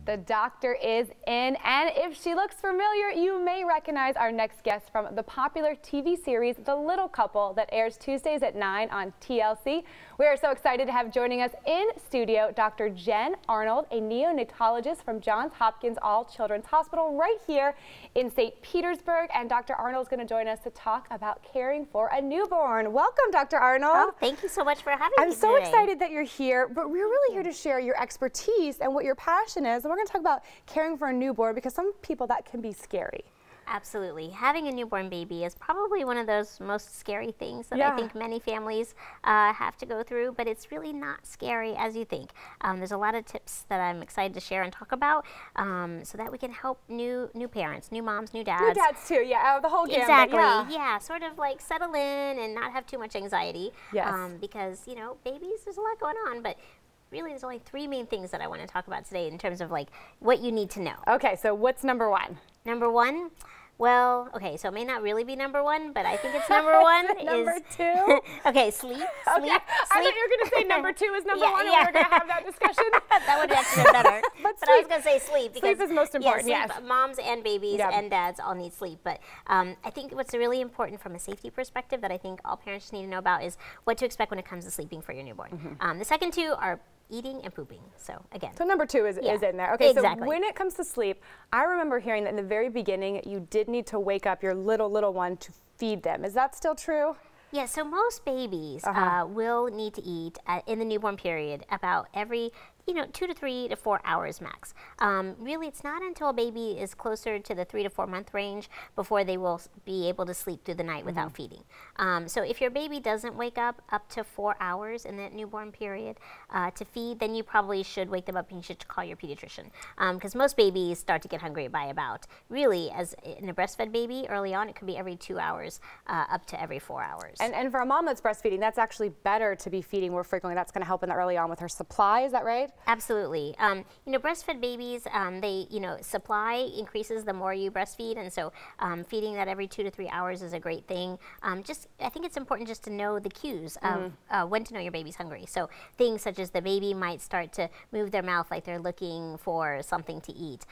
The doctor is in, and if she looks familiar, you may recognize our next guest from the popular TV series The Little Couple that airs Tuesdays at 9 on TLC. We are so excited to have joining us in studio Dr. Jen Arnold, a neonatologist from Johns Hopkins All Children's Hospital right here in St. Petersburg. And Dr. Arnold is going to join us to talk about caring for a newborn. Welcome, Dr. Arnold. Oh, thank you so much for having me I'm so today. excited that you're here, but we're really here to share your expertise and what your passion is. And we're going to talk about caring for a newborn, because some people that can be scary. Absolutely. Having a newborn baby is probably one of those most scary things that I think many families have to go through, but it's really not scary as you think. There's a lot of tips that I'm excited to share and talk about so that we can help new parents, new moms, new dads. New dads too, yeah, the whole gamut. Exactly, yeah, sort of like settle in and not have too much anxiety. Yes. Because, you know, babies, there's a lot going on, but really there's only three main things that I want to talk about today in terms of like what you need to know. Okay, so what's number one? Number one? Well, okay, so it may not really be number one, but I think it's number one. Number two? Okay, sleep. Okay. I thought you were going to say number two is number one, and we were going to have that discussion. That would actually be better. But I was going to say sleep. Because, sleep is most important, yes. Moms and babies and dads all need sleep. But I think what's really important from a safety perspective that I think all parents need to know about is what to expect when it comes to sleeping for your newborn. The second two are eating and pooping. So again. So number two is in there. Okay, exactly. So when it comes to sleep, I remember hearing that in the very beginning you did need to wake up your little one to feed them. Is that still true? Yeah, so most babies will need to eat in the newborn period about every 2 to 3 to 4 hours max. Really, it's not until a baby is closer to the 3 to 4 month range before they will be able to sleep through the night without feeding. So if your baby doesn't wake up to 4 hours in that newborn period to feed, then you probably should wake them up and you should call your pediatrician. Because most babies start to get hungry by about, really, as in a breastfed baby, early on, it could be every 2 hours up to every 4 hours. And for a mom that's breastfeeding, that's actually better to be feeding more frequently. That's going to help in the early on with her supply. Is that right? Absolutely. Breastfed babies, supply increases the more you breastfeed, and so feeding that every 2 to 3 hours is a great thing. I think it's important just to know the cues of when to know your baby's hungry. So things such as the baby might start to move their mouth like they're looking for something to eat.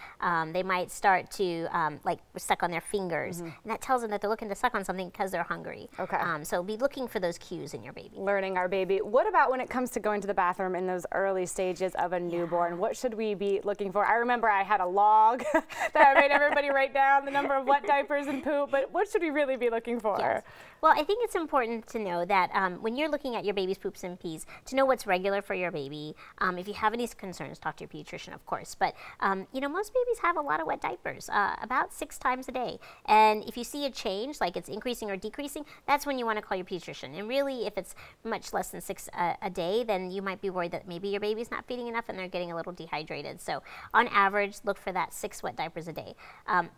They might start to like suck on their fingers, and that tells them that they're looking to suck on something because they're hungry. Okay. So be looking for those cues in your baby. Learning our baby. What about when it comes to going to the bathroom in those early stages of a newborn? What should we be looking for? I remember I had a log that I made everybody write down the number of wet diapers and poop, but what should we really be looking for? Yes. Well, I think it's important to know that when you're looking at your baby's poops and pees, to know what's regular for your baby. If you have any concerns, talk to your pediatrician, of course. But, most babies have a lot of wet diapers, about 6 times a day. And if you see a change, like it's increasing or decreasing, that's when you want to call your pediatrician. And really, if it's much less than 6 a day, then you might be worried that maybe your baby's not feeding enough and they're getting a little dehydrated. So on average, look for that 6 wet diapers a day.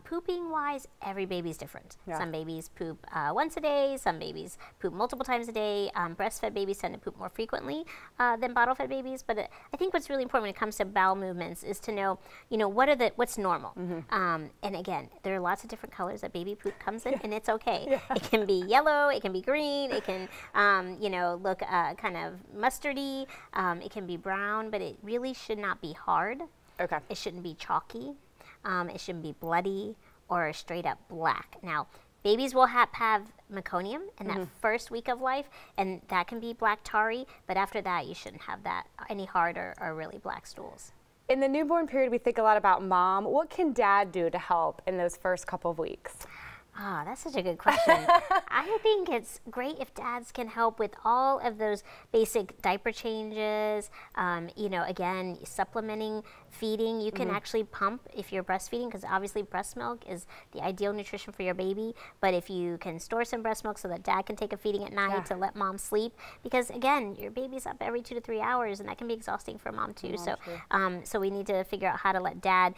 Pooping-wise, every baby's different. Some babies poop once a day. Some babies poop multiple times a day. Breastfed babies tend to poop more frequently than bottle-fed babies. But I think what's really important when it comes to bowel movements is to know, what's normal. And again, there are lots of different colors that baby poop comes in, and it's okay. It can be yellow, it can be green, it can, look kind of mustardy, it can be brown, but it really should not be hard. Okay. It shouldn't be chalky. It shouldn't be bloody or straight up black. Now, babies will have meconium in that first week of life, and that can be black tarry, but after that, you shouldn't have that any hard or really black stools. In the newborn period, we think a lot about mom. What can dad do to help in those first couple of weeks? Ah, that's such a good question. I think it's great if dads can help with all of those basic diaper changes, again, supplementing, feeding. You can actually pump if you're breastfeeding, because obviously breast milk is the ideal nutrition for your baby. But if you can store some breast milk so that dad can take a feeding at night to let mom sleep, because again, your baby's up every 2 to 3 hours, and that can be exhausting for mom too. So we need to figure out how to let dad,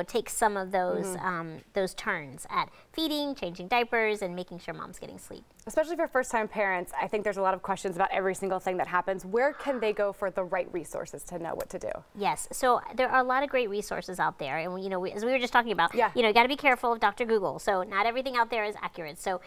take some of those turns at feeding, changing diapers, and making sure mom's getting sleep. Especially for first-time parents, I think there's a lot of questions about every single thing that happens. Where can they go for the right resources to know what to do? Yes, so there are a lot of great resources out there, and you know, as we were just talking about, yeah. you know, you got to be careful of Dr. Google. So not everything out there is accurate. So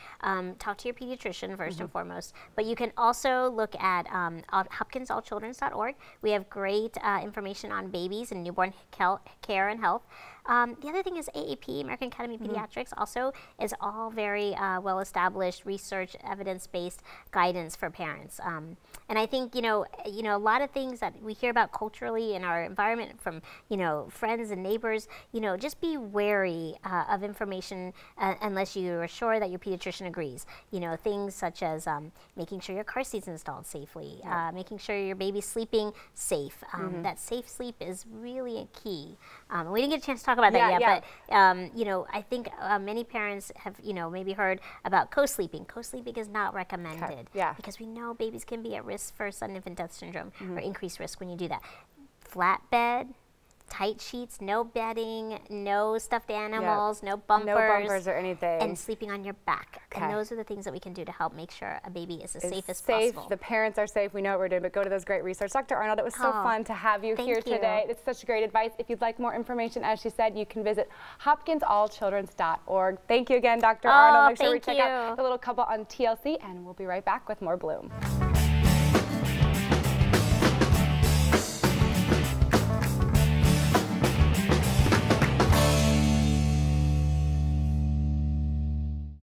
talk to your pediatrician first and foremost. But you can also look at HopkinsAllChildren's.org. We have great information on babies and newborn care and health. The other thing is AAP, American Academy of Pediatrics, also is all very well-established, research, evidence-based guidance for parents. And I think, you know, a lot of things that we hear about culturally in our environment from, you know, friends and neighbors, you know, just be wary of information unless you are sure that your pediatrician agrees. You know, things such as making sure your car seat's installed safely, making sure your baby's sleeping safe. That safe sleep is really a key. We didn't get a chance to talk about that yet, but you know, I think many parents have, you know, maybe heard about co-sleeping. Co-sleeping is not recommended because we know babies can be at risk for sudden infant death syndrome or increased risk when you do that. Flat bed, tight sheets, no bedding, no stuffed animals, no bumpers or anything, and sleeping on your back. And those are the things that we can do to help make sure a baby is as safe as safe. possible. The parents are safe. We know what we're doing, but go to those great resources. Dr. Arnold, it was so fun to have you here today. It's such great advice. If you'd like more information, as she said, you can visit HopkinsAllChildren's.org. Thank you again, Dr. Arnold. Make sure we check out The Little Couple on TLC, and we'll be right back with more Bloom.